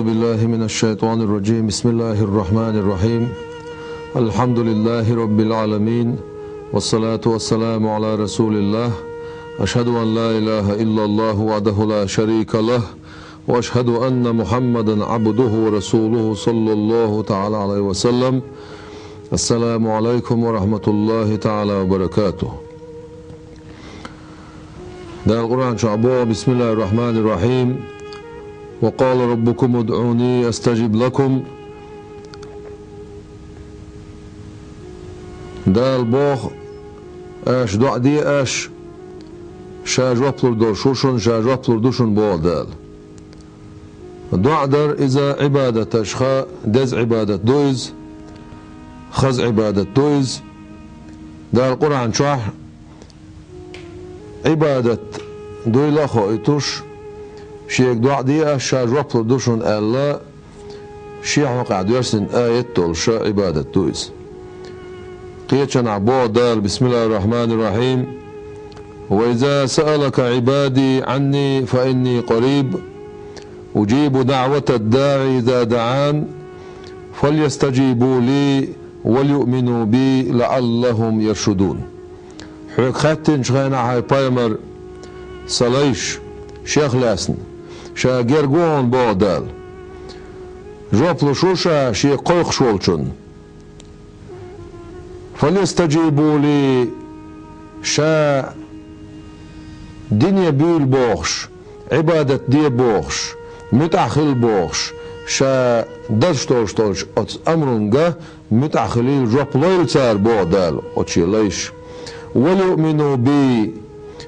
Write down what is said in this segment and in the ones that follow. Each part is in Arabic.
أعوذ بالله من الشيطان الرجيم. بسم الله الرحمن الرحيم. الحمد لله رب العالمين، والصلاة والسلام على رسول الله. أشهد أن لا إله إلا الله وحده لا شريك له، وأشهد أن محمدا عبده ورسوله صلى الله تعالى عليه وسلم. السلام عليكم ورحمة الله تعالى وبركاته. ده القرآن شعبه. بسم الله الرحمن الرحيم. وقال ربكم ادعوني استجب لكم. دال بوخ اش دع دي اش شاج وبلر دور شوشن شاج وبلر دوشن بو دال دع در اذا عبادة اشخا دز عبادة دويز خز عبادة دويز. دال القرآن شرح عبادة دوي لاخو اتوش شيك دعا دي شاج وبلر دوشن الا شيخ وقع ديرسن آية تولشا عبادة دويز. قيتشن عبو دال. بسم الله الرحمن الرحيم. وإذا سألك عبادي عني فإني قريب أجيب دعوة الداعي إذا دعان فليستجيبوا لي وليؤمنوا بي لعلهم يرشدون. حوك خاتن شغينا هاي بايمر صليش شيخ لاسن شاقير قوان بو دال جوبلو شوشا شي قويق شولشن فليستجيبوا لي شا دنيا بيل بوخش عبادة دي بوخش متأخل بوخش شا درش تولش تولش أمرنجا متأخلين جوبلويل تار بو دال أتشي ليش وليؤمنوا بي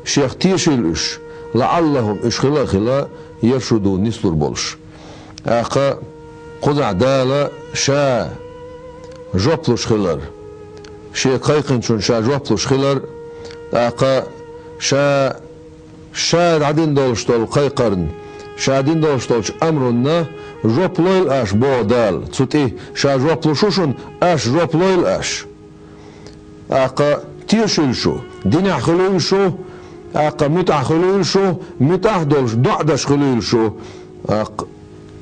شيخ تيشيلش لعلهم إشخلا خلا يرشدون نسلر بولش أخا قضع دالا شا جوبلوش خلر شي قيقن شون شا جوبلوش خلر أقا شا عدين دولش دول قيقرن شا عدين دولش دولش أمرنا جوبلويل أش بو دال تسوتي شا جوبلوشوشن أش جوبلويل أش أقا تيشل شو دينع خلول شو أقا متع خلول شو متع دولش دعدش خلول شو أقا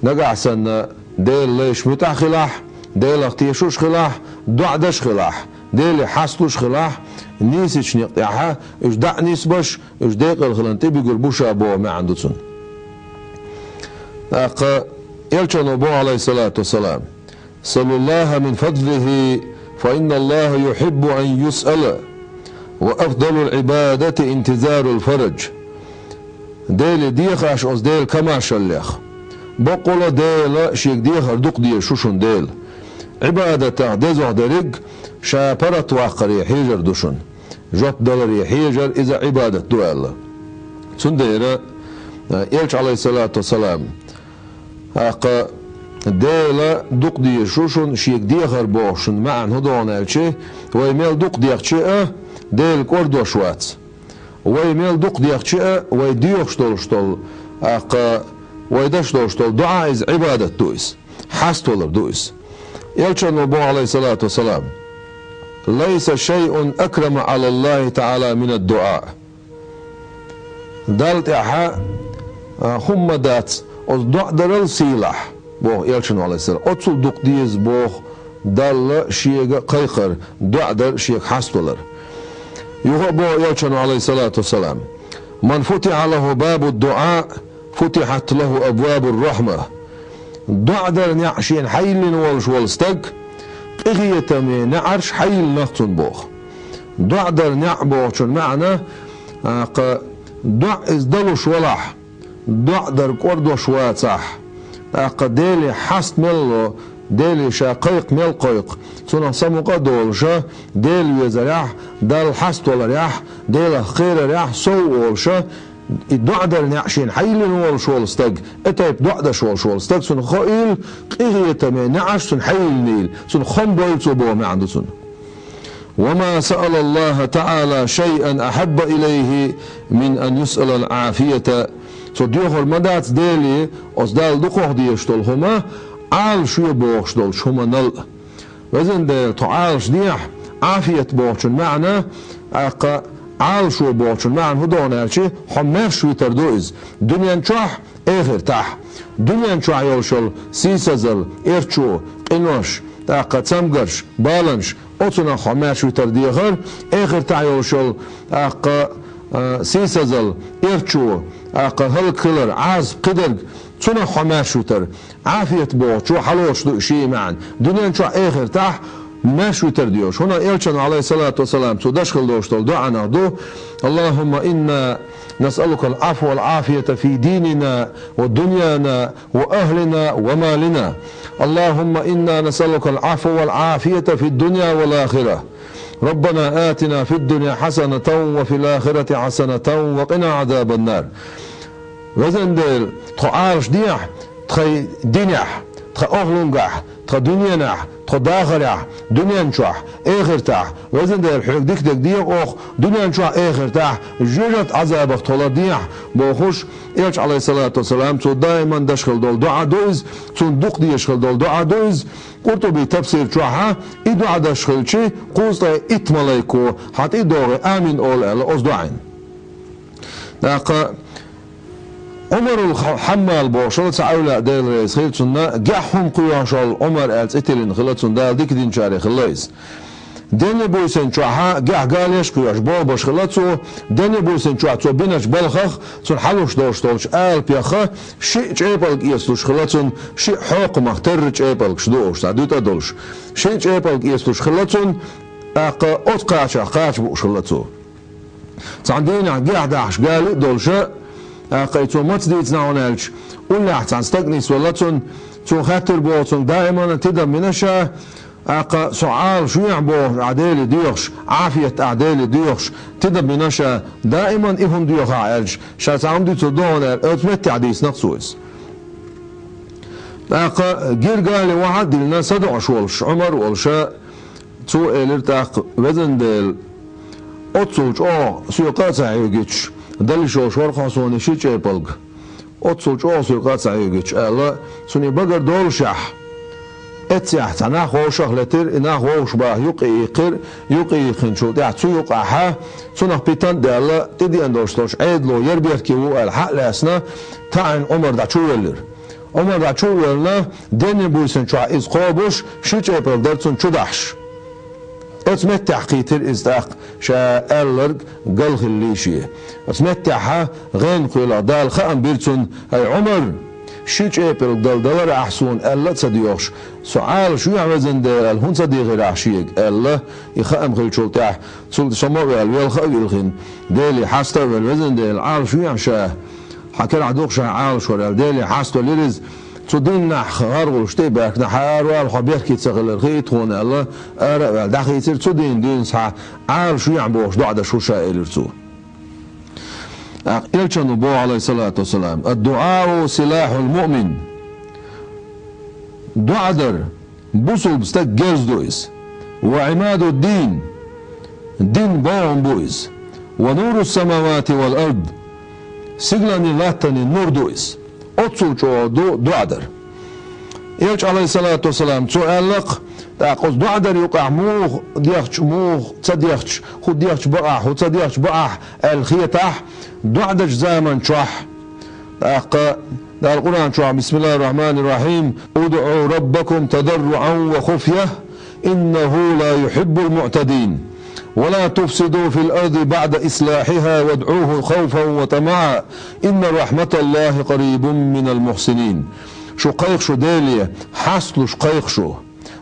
نقع سنة ديل ليش متع خلاح ديل اختيشوش خلاح دعدش خلاح ديل حاستوش خلاح نيسيش نقطعها اش دع نيسبش اش ديق الخلانتي بيقول بوشا ابو ما عنده سن. أقا يلشن ابو عليه الصلاة والسلام صلى الله من فضله فإن الله يحب أن يسأل وأفضل العبادة انتظار الفرج. ديل ديخاش أس ديل كما شليخ بقول ديل شيك ديخ دوق دي شوشن ديل عبادة ديزوح دريق شابرت واقري حيجر دوشن جوب دولري حيجر إذا عبادة دوال سنديرة يلش عليه الصلاة والسلام أقا ديلا دوق دي شوشن شيك ديخر بوشن معن هدوان الشي ويميل دوق ديخ شيء ديل كوردو شوات ويميل دوق ديخ شيء ويديوخ شتول أقا ويدش دوشتول دعاء إز عبادة دويس حاستولر دويس. يلشن النبي عليه الصلاة والسلام ليس شيء أكرم على الله تعالى من الدعاء. دالت إحا هم دات الدعاء درل سيلاح بوه يلشن عليه السلام أتصل دوق ديز بوه دال شيء قيقر دعاء در شيء حاستولر يهو بوه يلشن عليه الصلاة والسلام من فتح له باب الدعاء فتحت له أبواب الرحمة. دع در نعشين حيل والش والستق إغية من نعرش حيل نختن بوخ دع در نعبوش معنى دع إزدلوش ولح دع در كوردوش واتح ديلي حست ملو ديلي شاقيق مل قيق سنة سمقا دولشا ديلي يزريح دال حست ولريح ديلي خير ريح سو ولشا الدعاء در نعشين حيل والش والستق اتايب دعاء در والستق سن خائل قيغية من نعش سن حيل نيل سن خم بويل صبوه ما عنده سن. وما سأل الله تعالى شيئا أحب إليه من أن يسأل العافية. سو ديوخر مدات ديلي أصدال دقوح ديشتول هما عال شو بوخشتولش هما نل وزن ديل تعالش ديح عافية بوخشن معنى عال شو بوشن معن هدون الشي حمر شو تردوز دنيا نشوح اخر تح دنيا نشوح يولشل سيسزل ارشو قنوش تاقا تسمقرش بالنش اوتنا حمر شو ترديخر اخر تح يولشل تاقا سيسزل ارشو تاقا هل كلر عاز قدر تنا حمر شو تر عافية بوش شو حلوش دو شي معن دنيا نشوح اخر تح ما شو ترديوش هنا إلشان عليه الصلاة والسلام تدشخل دوشتل دعنا دو اللهم إنا نسألك العفو والعافية في ديننا ودنيانا وأهلنا ومالنا اللهم إنا نسألك العفو والعافية في الدنيا والآخرة ربنا آتنا في الدنيا حسنة وفي الآخرة حسنة وقنا عذاب النار وزن ديل تخارش ديح تخي دينح تخي أغلنقح تخي دنيانح تخي داخلح دنيا نشوح اخر تاح وزن دير الحق ديك ديك اوخ دنيا نشوح اخر تاح جوجت عذابك طول ديح بوخوش إلش عليه الصلاة والسلام تو دائما دشخل دول دعا دوز صندوق دي يشخل دول دعا دوز قرطبي تفسير شوحا إدعا دشخل شي قوسطا إتماليكو حتى إدوغي آمين أول ألا أصدعين عمر الحمال بوشل تعاولا ديل رئيس خيلتنا جاحهم قياشل عمر ألت إتلين خلتون دال ديك دين شاري خليس دنيا بوسن شوحا جاح قاليش قياش بابش خلتو دنيا بوسن شوحا تو بينش بلخخ تون حلوش دوشتولش آل بيخه شيء جيبالك يستوش خلتون شيء حق مختر جيبالك شدوش تعدوت أدولش شيء جيبالك يستوش خلتون أوت قاش بوش خلتو تعندينا جاح داحش قالي دولشة قيتو ما تديت ناونالش ولا حتى استقنيس ولا تون خاطر بوتون دائما تدم منشا سؤال شو يعبو عدالي ديوخش عافية عدالي ديوخش تدم منشا دائما إهم ديوخ عالش شات عمدي تدون أتمتع عديس نقصويس جير قالي واحد دلنا صدق شولش عمر والشا تو إلرتاق وزن ديل أتصلش سيقات عيوغيتش دل شوشور خاصوني شي جيبلغ أتصلش سيقات عيوغيتش ألا سوني بقر دول شح اتسيح تنا خوشخ لتر إنا خوش باه يقي خنشو دع تو يقعها سنخ بيتان دالا تدي اندوشتوش عيدلو يربير كيو الحق لاسنا تعين عمر دا تشولر عمر دا تشولرنا دني بويسن شو إز قابوش شي جيبلغ درتون تشدحش اسمت تحقيتر ازداق شا ألرق قلخ الليشيه اسمت تحا غين قيلا دال خام بيرتون هاي عمر شيج ايبل دلدلر احسون ألا تصديوش سؤال شو يعمزن دير الهون صديق راشيق ألا يخام خيل شلتاح سلط شموغي الويل خاوي الخين ديلي حاستا والوزن ديل عال شو يعمشاه حكر عدوق شا عال شوال ديلي حاستا ليرز تدين نح غارغل شتي باك نحار والخبير كي تسغل الخيط هون الله ارا داخل يصير تدين دين صح عال شو يعمبوش دعده شو شائل رتو إلشان النبي عليه الصلاة والسلام الدعاء سلاح المؤمن دعاء در بوصل بستك جيز دويس وعماد الدين باهم بويس ونور السماوات والأرض سجلني لاتني نور دويس أتصل شو دعاء در إلش عليه الصلاة والسلام سؤالك تأخذ دعاء در يقع موخ ديخش تصديخش خد ديخش بقع خد تصديخش بقع الخيتاح دعاء زمن شح ده القرآن شح بسم الله الرحمن الرحيم ادعوا ربكم تضرعا وخفية إنه لا يحب المعتدين ولا تفسدوا في الأرض بعد إصلاحها وادعوه خوفا وطمعا إن رحمة الله قريب من المحسنين شو قيخ شو دالية حصلوا قيخ شو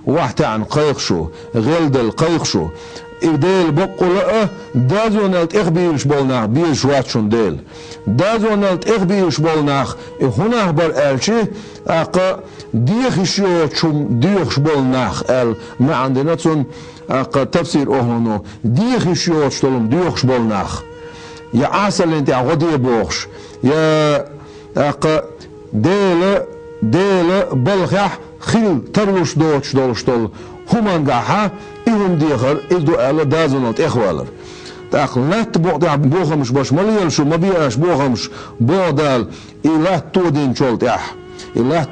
واحد عن قيخ شو غلد القيخ شو إديل بقول دازو نالت إخبيرش بولناخ بيش واتشون ديل دازو نالت إخبيرش بولناخ هنا بر ألشي أقا ديخشيو تشوم ديخش بولناخ أل ما عندنا تون أقا تفسير أهلنو ديخشيو تشتولم ديخش بولناخ يا عسل انت عغدي بوخش يا أقا ديل بلخح خيل تروش دوش دولشتول همان قاحا إهم ديخر إدو ألا دازونات إخوالر تأخل لا تبوغ بوغمش باش مليال شو ما بيأش بوغمش بوغدال إلا تودين شولت إح إلا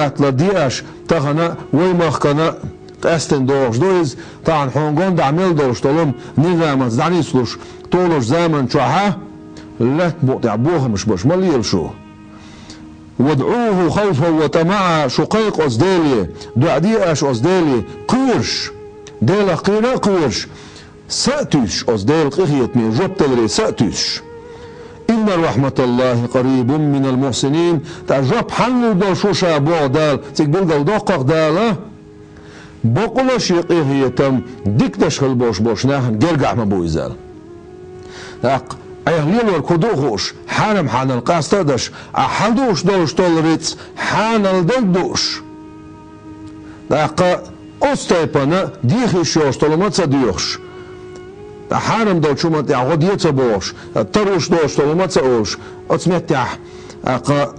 تلرديأش تغنا ويماخ كنا قاستن دوش دويز طبعا حونغون دعمل دوش طولم نظام زعني سلوش طولش زمن شوها لا بوها مش باش مليل شو وادعوه خوفا وطمعا شقيق أصدالي دعديئش أصدالي قيرش ديلا قيرا قيرش سأتوش أصدال قيخيت من جبتلري سأتوش إن رحمة الله قريب من المحسنين تعجب حلو دو شوشا بوع دال تقبل دقق دالا بقول شيء قيخيتم ديك تشغل بوش ناهن جرقع مبويزال أيهليل والكدوخوش حانم حان القاستدش أحدوش دوش طولريتس حان الدلدوش داقا أستيبانا ديخي شوش طولماتسا ديوش حانم دو شومات يعود يتبوش تروش دوش طولماتسا أوش أتسمتح أقا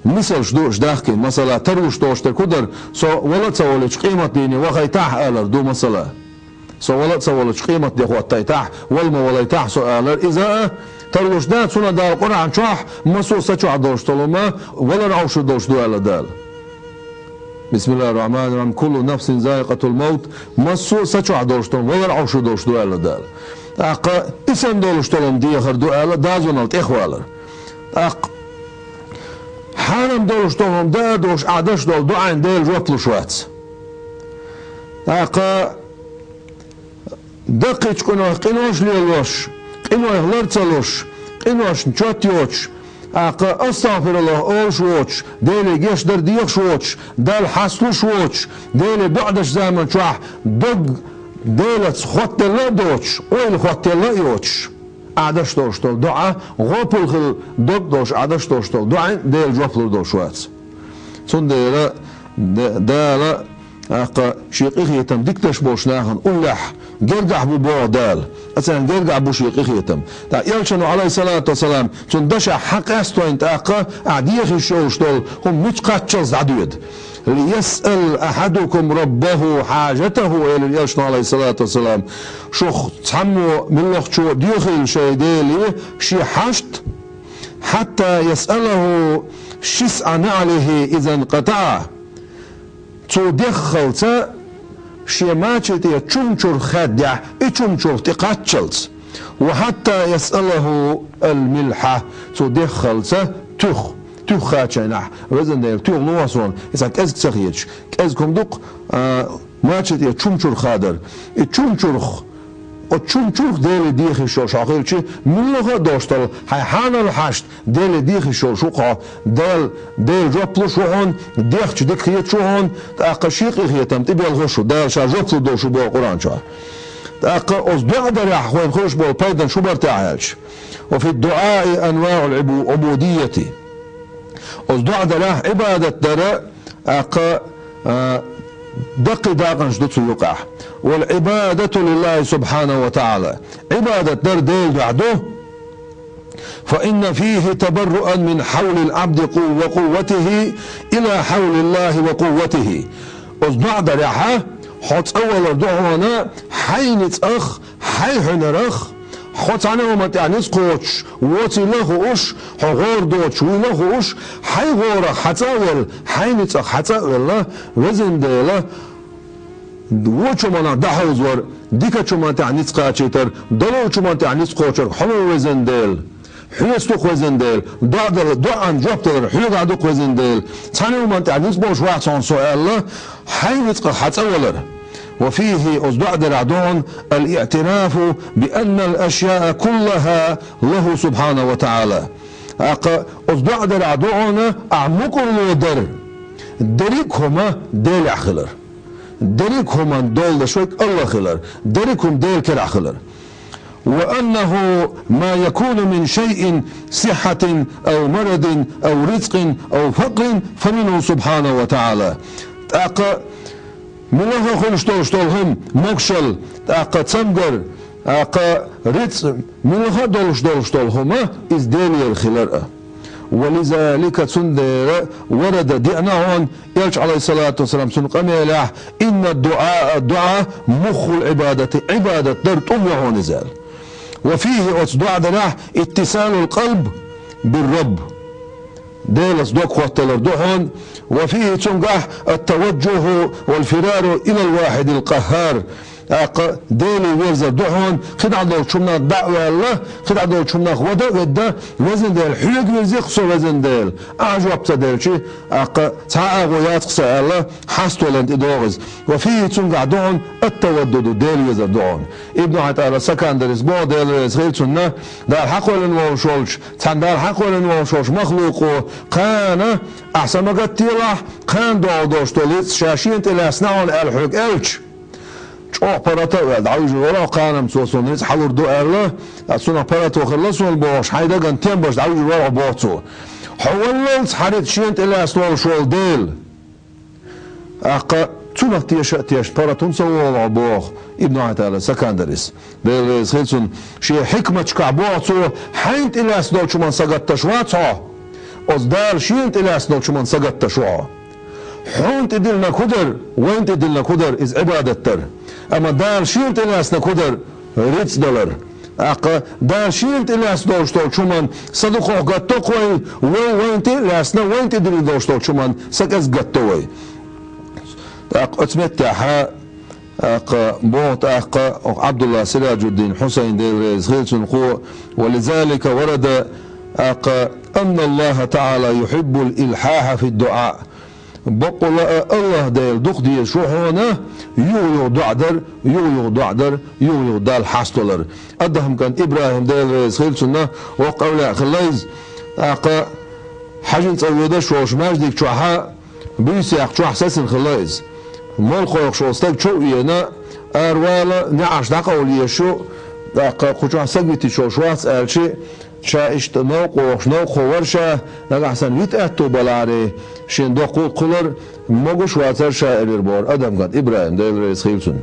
مثلش دوش داخكي مثلا تروش دوش تكودر سو ولتسا ولش قيمة ديني وغيتاح آلر دو مثلا سوالت سوالت قيمة دي خو تايتاح والما ولايتاح سؤال إذا تروش دات سنة دال قرآن شاح مسو سچو دوش طلما ولا رعوش دوش دوال دال بسم الله الرحمن الرحيم كل نفس ذائقة الموت مسو سچو دوش طلما ولا رعوش دوش دوال دال أق إسم دولش طلم دي آخر دوال دازونالت إخوالر أق حانم دولش طلم دا دوش عدش دول دعين ديل جوتلو شوات أق دقيق كنا قنوش ليلوش قنوش لرتلوش قنوش نشاتيوش استغفر الله اولش ووتش ديلي جيش در ديخش ووتش دال حسلوش ووتش ديلي بعدش زمن شوح دق ديلت خوت الله دوتش ويل خوت الله يوتش عدش دوش طول دعا غوبل خل دق دوش عدش دوش طول دعا ديل جوفلر دوش وات سون ديلا دالا شيقيخ يتم ديكتش بوشناهن أولح جرجع بو دال أصلا جرجع بو شيقيخ يتم تا يلشنو عليه الصلاة والسلام تون دشا حق استو انت عديخ الشوش دول هم متقاتشز عدود ليسأل أحدكم ربه حاجته إلى يلشنو عليه الصلاة والسلام شوخ تحمو من لخ شو ديخل شيديلي شي حشت حتى يسأله شسع نعله إذا انقطع تو دخلت شيماتشت يتشمشر خدع يتشمشر تقاتشلت وحتى يسأله الملحة تو دخلت تخاتشنح وزن دير تخ نوصون إذا كأزك سخيتش كأزكم دق ماتشت يتشمشر خادر يتشمشر وتشمشر ديل ديخي شو شاخير شي من لغة دوشتل هاي حانا الحشت ديل ديخي شو شوقع ديل جوبلو شوهون ديخش ديك خيط شوهون تاقا شيقي خيطم تبي الغشو ديل شا جوبلو دوشو بو القرآن شا تاقا أصبع دريح خوين خوش بو البايدن شو برتاعيش وفي الدعاء أنواع العبودية أصبع دريح عبادة درا أقا دق داقن شدتو يقع والعبادة لله سبحانه وتعالى عبادة در ديل بعده فإن فيه تبرؤا من حول العبد وقوته إلى حول الله وقوته أصدع دريحة حط أول دعوانا حينت أخ حيحنرخ حط عنه وما تعنيس قوتش ووتي له أش حغور دوتش وله أش حيغور حتاول حينت أخ حتاول وزن ديلا وچمانا دهوز ور دیکه چمان تعنیس قاچیتر دلو چمان تعنیس قاچر حمو وزندل حیستو خوزندل دو عن جبتر حیو قعدو خوزندل تاني من تعنیس باش واحد عن سؤال حينت حتى ولر وفيه أصدع درعدون الاعتراف بأن الأشياء كلها له سبحانه وتعالى أصدع درعدون أعمق الودر دريكهما ديل خلر دريكهم دول شويك الله خلر دريكم ديل كرع خلر وأنه ما يكون من شيء صحة أو مرض أو رزق أو فقر فمنه سبحانه وتعالى تاقا ملوها خلشتولهم مكشل تاقا تسمجر تاقا رزق ملوها دولشتولهم إز ديلي الخلر ولذلك تندر ورد دعناهن يلش عليه الصلاة والسلام سنقميله إن الدعاء مخ العبادة عبادة درت أمه نزال وفيه أصدع دناه اتصال القلب بالرب ديلس دوك وطلر دوهن. وفيه تنقح التوجه والفرار إلى الواحد القهار. ديلي ويرزر دوهن خدع دول شمنا دعوة الله خدع دول شمنا غودا غدا وزن ديل حيق ويرزي خصو وزن ديل أعجب تديل شي تعا غويات خصو الله حاستو لند إدوغز. وفيه تنقع دوهن التودد ديل ويرزر دوهن. ابن عطارة سكندرس بو ديل ويرزغير تنه دار حق ولن ووشولش تان دار حق ولن ووشولش مخلوقو قانا أحسن ما قد تيلاح قان دو دوشتوليس شاشين تلاسناون الحق ألش أوبراتور دعوج ولا قانم توصل ناس حلور دو أرلا أصلا أوبراتور خلصوا البوش حيدا كان تيمبش دعوج ولا بوتو حولت حريت شينت إلى أصلا شوال ديل تونا تيش براتون سووا بوخ ابن عتالة سكندرس ديل سخيلسون شيء حكمة كعبوتو حينت إلى أصلا شو من سقط تشواتها أصدار شينت إلى أصلا شو من سقط تشوا حونت دلنا كدر وين دلنا كدر إز عبادة تر أما دار شينت إلى أصلا كدر ريتس دولار دار شينت إلى أصلا شتول شو من صدقوا قطو قوي وين إلى أصلا وين دل دوشتول شو من سكز قطوي أتمتع بوت عبد الله سراج الدين حسين ديل زغيلسون قو. ولذلك ورد أن الله تعالى يحب الإلحاح في الدعاء. بقول الله ديل دق ديل شو هنا يو دعدر دال حاستولر. أدهم كان إبراهيم ديل زغيلسون وقوله خليز حاجة تسوي شوش ماجدك شوها بيسيق شو حساس خليز مال خويك شو استك شو ينا أروالا نعش دقولي شو خشوا سجبتي شو شواس أرشي شا اشتناق وشناق خوارشة نجحسن ويتأتو بلاري شين دقو قلر مجوش واتر شا الربار أدم قد إبراهيم دير رئيس خيلسون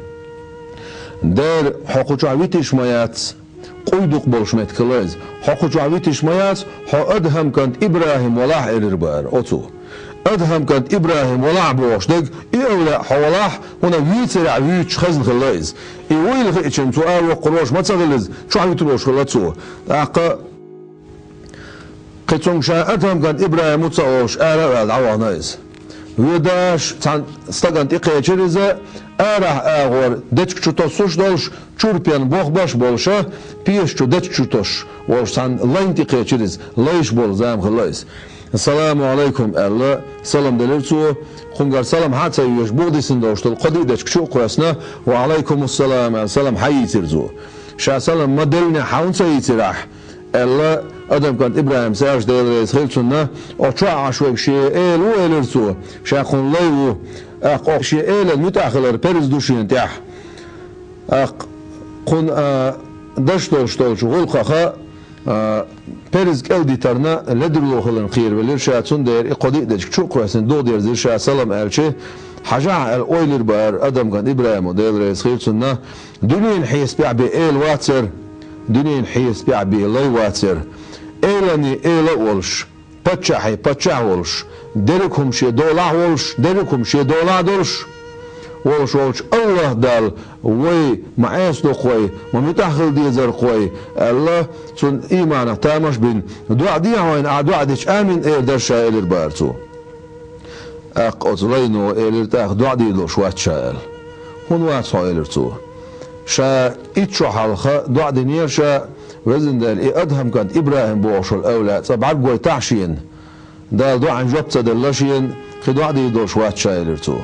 دير حقوق عويتش مايات قيدق بالشمت كلاز حقوق عويتش مايات أدهم كانت إبراهيم ولاح الربار أتو أدهم كانت إبراهيم ولا بوش دق إيولا حولاح هنا ويتسرع ويتش خزن خلايز إيويل خيتشن سؤال وقروش ما تغلز شو عم يتروش خلاتسو قيتهم شاء أدهم كانت إبراهيم متصوش آلا العوا نايز ويداش تان استغنت إقيتشرزة آرح آغور دتك شتوسوش دولش چوربيان بوخ باش بولشا بيش شو دتك شتوش وش تان لاين تقيتشرز لايش بول زام خلايز. السلام عليكم الله سلام دلرتو خنجر سلام حتى يوش بودي سندوشت القديدة شو قرسنا وعليكم السلام سلام حي ترزو شا سلام مدلنا حاون سيتراح الله ادم كانت ابراهيم ساج دل خيلتنا او تشع شوي شيء ال ولرتو شا خن ليو اق شيء ال متاخر برز دوشين تاح قن دشتول شتول شغل خخا پرز کل ترنا لدرو خلن خیر ولی شاتون در اقدی دچ چو قرسن دو در زیر شا سلام الچه حاجه الاویلر بار ادم كان ابراهيم ودل رئيس خيلتنا دنين حيس بيع بيل واتر دنين حيس بيع بيلي واتر ايلاني ايلا ولش باتشاحي باتشا ولش دركم شي دولا ولش دركم شي دولا دولش ولش الله دال وي معاس دو خوي ومتاخل دي زر خوي الله سن ايمانه تامش بين دعاء دي وين دعاء ديش امين اير درشا الر بارتو اقطلينو الر تاخ دعاء دي لو شوات شال هون وات سويلرتو شا اتشو حلخه دعاء دنير شا وزن دال اي ادهم كانت ابراهيم بوش الاولاد طبعا قوي تحشين دال دعاء جبت دلشين دعاء دي لو شوات شايلرتو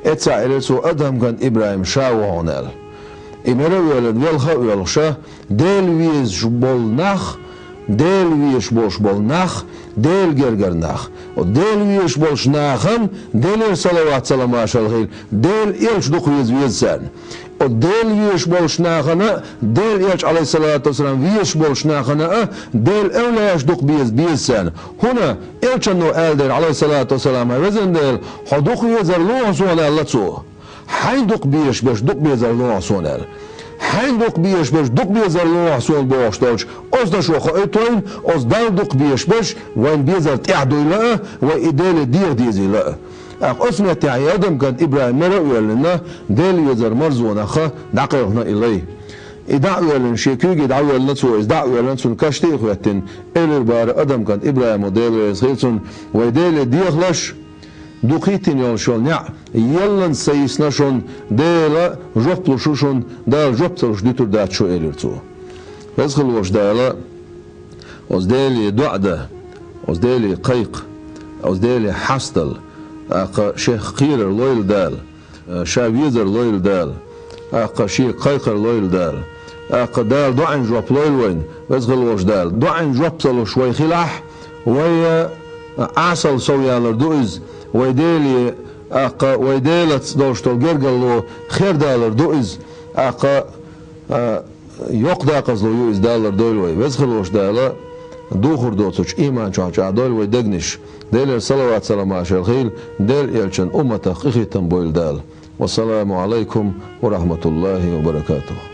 اتسع إليسو أدهم كان إبراهيم شاو هونال إمرو يولد والخا يولشا ديل ويز شبول نخ ديل ويز شبول نخ ديل جرجر نخ وديل ويز شبول شناخم ديل صلوات سلام عشر الخيل ديل إلش دخ ويز سان وديل ويز شبول شناخنا ديل إلش عليه الصلاة والسلام ويز شبول شناخنا ديل أولا يشدق بيز سان هنا إلش أنه آل عليه الصلاة والسلام وزن ديل حدق يزر لوه سونا الله تسوه حيدق بيش باش دق بيزر لوه سونا حيدق بيش باش دق بيزر لوه سونا بوش دولش أصدا شو خايتوين أصدا دق بيش باش وين بيزر تعدو لا وإدال دير ديزي لا أسمع تعي آدم كان إبراهيم مرأي لنا ديل يزر مرزونا خا دقيقنا إليه ida'welen şekü gida'welen su ida'welen sun kaçtı ikhwatin elir bari adam kan İbrahim o devre silsun ve dele diyahlaş duqitin yol şol ya yallan sayısna şon dela joplu şon dal joptuluş ditur da şu elirtu vezgil vajdala ozdeli du'da ozdeli qayq ozdeli hastal aqa şeyh qirer loyl dal شاويزر لويل دال أقا شي قيقر لويل دال أقا دال دعين جوب لويل وين وزغل وش دال دعين جوب صلو شوي خلاح ويا عسل سويالر دوز ويديلي أقا ويديلت دوشتول جرجلو خير دالر دوز أقا يوق داقزلو يوز دالر دويل وي وزغل وش دالا دوخر دوتش إيمان شاچا دويل وي دقنش ديل صلوات سلام عشر الخيل ديل يلشن أمتك إخي تنبويل دال والسلام عليكم ورحمة الله وبركاته.